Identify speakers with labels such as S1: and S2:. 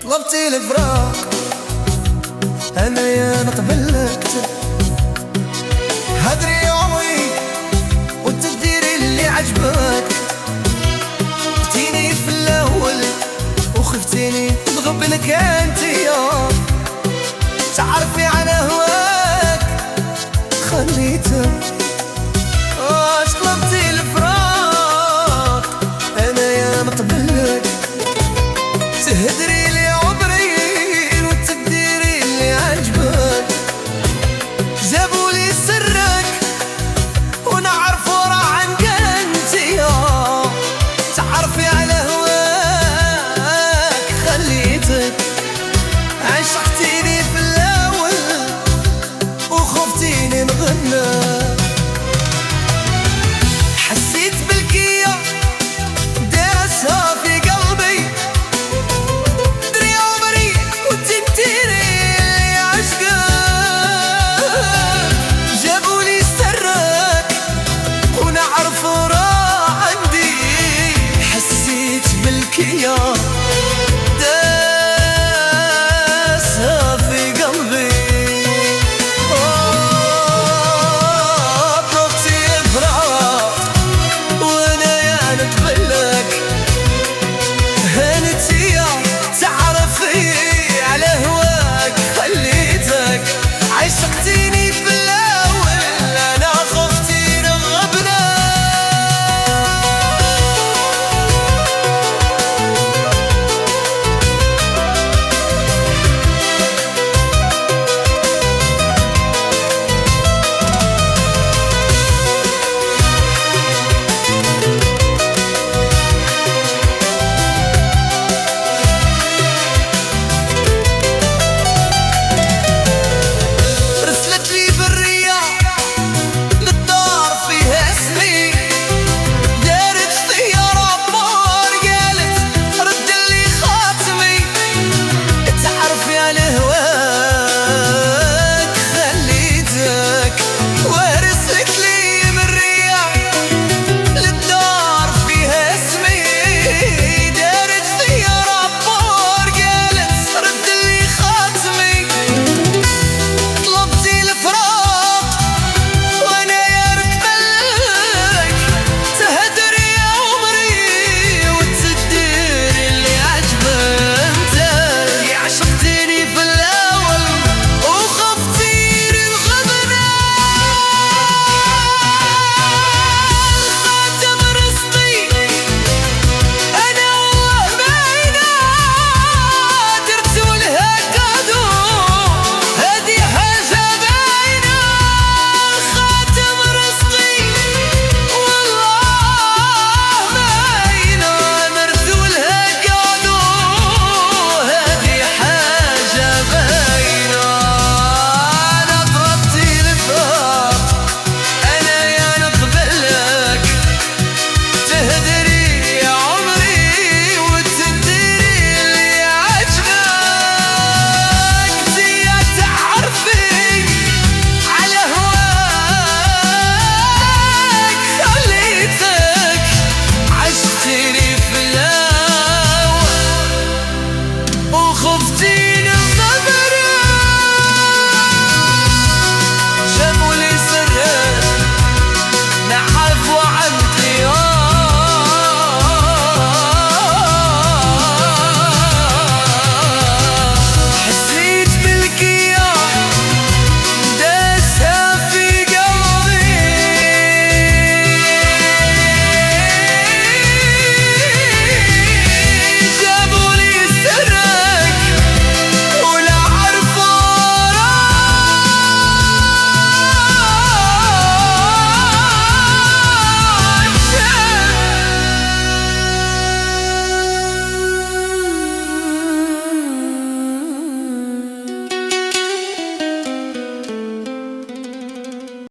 S1: طلبتي الفراق انا يا ما قبلت هدري عمري والتقدير اللي عجبك. جيتيني في الاول وخفتيني بغبنك انتيا، تعرفي على هواك خليته. واش طلبتي الفراق انا يا ما قبلك، تهدري لي عمري والتقدير اللي عجبك. جابولي سرك ونعرف وراه عنك انتيا، تعرفي على هواك خليتك. عشقتيني في الاول وخفتيني نغنى، حسيت بالكيا دارسها في قلبي. دري عمري وتنتيني اللي عشقك، جابولي سرك ونعرف وراه عندي. حسيت بالكيا دارسها في قلبي. طلبتي فراق وانا يا نقبلك، هانتيا تعرفي على هواك خليتك. عشقتيني في الاول انا خفتي نغبنا. رسلت لي برية للدار فيها اسمي، دارت طيارة بور قالت رد لي خاتمي. تعرفي على هواك خليتك. ورسلت لي برية للدار فيها اسمي، دارت طيارة بور قالت رد لي خاتمي. طلبتي الفراق وانا يا ركبلك، تهدري يا عمري وتدير اللي عجبك. انت عشقتيني في الاول وخفتيني الغبنة. خاتم رزقي انا والله باينة، درتو لها كادو هادي حاجة باينة. خاتم رزقي والله باينة، درتو لها كادو هادي حاجة باينة. انا طلبتي الفراق انا يا نقبلك، تهدري يا عمري وتديري اللي عجبك. زيا تعرفي على هواك خليتك. عشتيني في الاول وخفتي